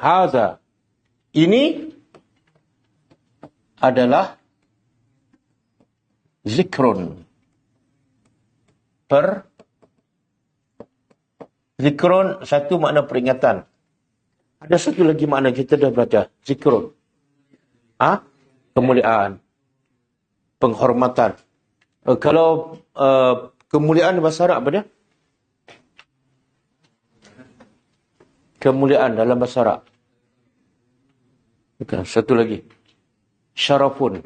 Hadza. Ini adalah zikrun. Zikrun satu makna peringatan. Ada satu lagi makna kita dah belajar. Zikrun. Kemuliaan. Penghormatan. Kalau kemuliaan bahasa Arab apa dia? Kemuliaan dalam bahasa Arab. Bukan, satu lagi. Syarafun.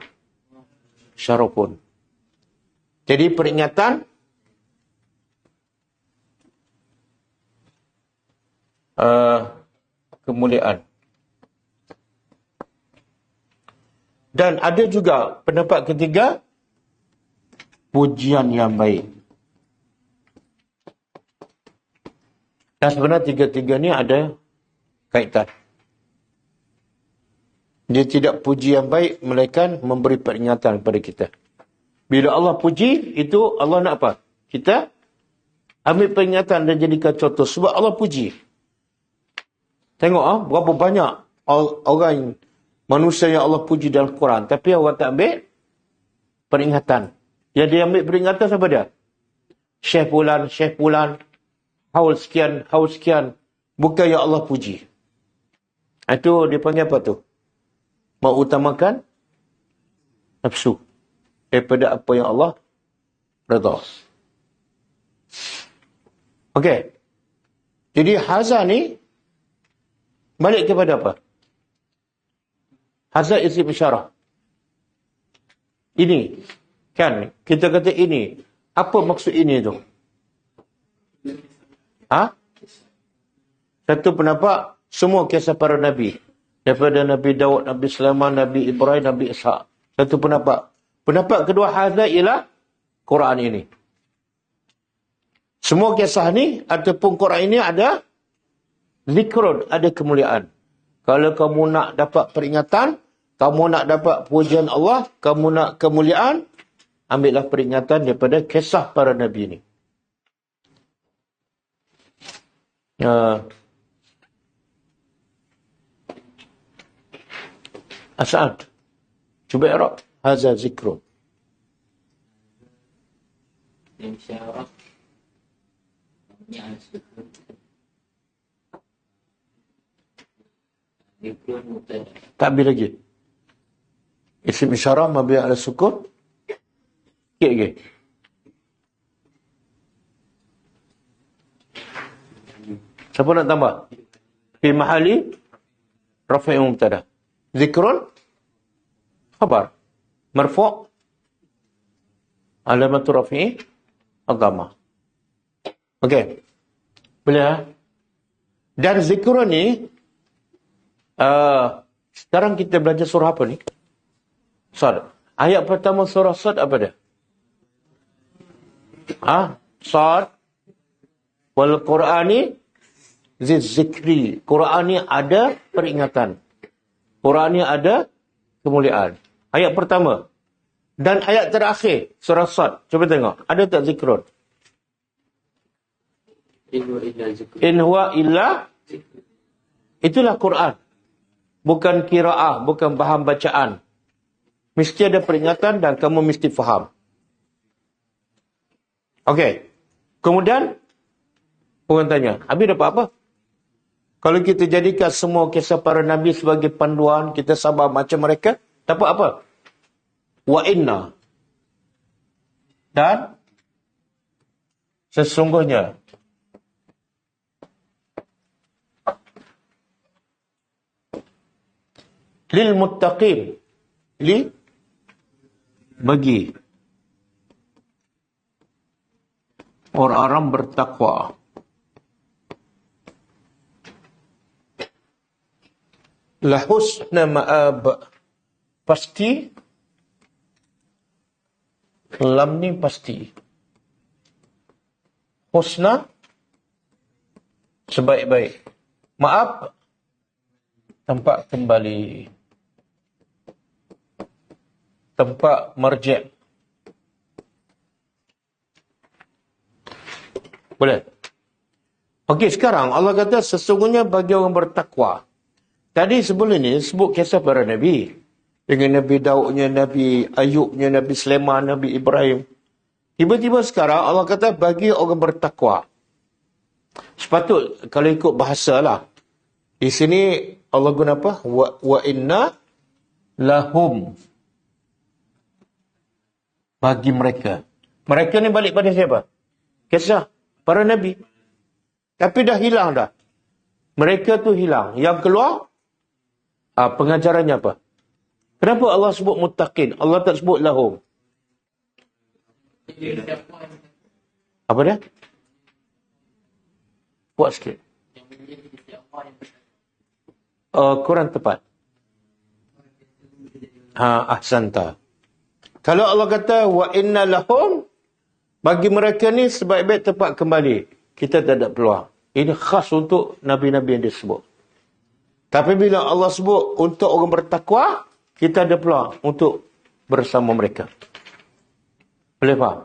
Syarafun. Jadi peringatan kemuliaan. Dan ada juga pendapat ketiga, pujian yang baik. Dan sebenarnya tiga-tiga ni ada kaitan. Dia tidak puji yang baik, melainkan memberi peringatan kepada kita. Bila Allah puji, itu Allah nak apa? Kita ambil peringatan dan jadikan contoh. Sebab Allah puji. Tengok berapa banyak orang, manusia yang Allah puji dalam Quran. Tapi orang tak ambil peringatan. Yang dia ambil peringatan siapa dia? Syekh Fulan, haul sekian. Bukan yang Allah puji. Itu dia panggil apa tu? Mengutamakan nafsu daripada apa yang Allah redha. Okey. Jadi haza ni balik kepada apa? Haza isim isyarah. Ini. Kan? Kita kata ini. Apa maksud ini tu? Satu pendapat, semua kisah para Nabi. Daripada Nabi Daud, Nabi Sulaiman, Nabi Ibrahim, Nabi Ishaq. Satu pendapat. Pendapat kedua haza ialah Quran ini. Semua kisah ni ataupun Quran ini ada zikrun, ada kemuliaan. Kalau kamu nak dapat peringatan, kamu nak dapat pujian Allah, kamu nak kemuliaan, ambillah peringatan daripada kisah para Nabi ini. As'ad. Cuba i'rab. Haza zikrun. Insyaallah. Tak ambil lagi. Isim isyarah mabni ala sukun. Sikit lagi. Siapa nak tambah? Fi mahali rafi' mubtada. Zikrun khabar marfu' alamatu rafi'i ad-dhammah. Okey. Boleh. Dan zikrun ni sekarang kita belajar surah apa ni? Sad. Ayat pertama surah Sad apa dia? Sad wal Qur'ani zikri. Quran ni ada peringatan. Quran ni ada kemuliaan. Ayat pertama. Dan ayat terakhir, surah Sad. Cuba tengok. Ada tak zikrun? In huwa illa. Itulah Quran. Bukan qiraah, bukan bahan bacaan. Mesti ada peringatan dan kamu mesti faham. Okey. Kemudian, orang tanya, habis dapat apa? Kalau kita jadikan semua kisah para Nabi sebagai panduan, kita sabar macam mereka, dapat apa? Wa inna. Dan sesungguhnya lil muttaqin, bagi orang-orang bertakwa, la husna ma'ab, pasti, lam ni pasti, husna sebaik-baik, ma'ab tempat kembali, tempat marji'. Boleh? Okey, sekarang Allah kata sesungguhnya bagi orang bertakwa. Tadi sebelum ni sebut kisah para Nabi. Dengan Nabi Daudnya, Nabi Ayubnya, Nabi Sulaiman, Nabi Ibrahim. Tiba-tiba sekarang Allah kata bagi orang bertakwa. Sepatut kalau ikut bahasa lah. Di sini Allah guna apa? Wa inna lahum. Bagi mereka. Mereka ni balik pada siapa? Kisah para Nabi. Tapi dah hilang dah. Mereka tu hilang. Yang keluar, pengajarannya apa? Kenapa Allah sebut muttaqin? Allah tak sebut lahum. Apa dia? Buat sikit. Kurang tepat. Ahsanta. Kalau Allah kata wa inna lahum, bagi mereka ni sebaik-baik tempat kembali. Kita tak ada peluang. Ini khas untuk Nabi-Nabi yang disebut. Tapi bila Allah sebut untuk orang bertakwa, kita ada peluang untuk bersama mereka. Boleh faham?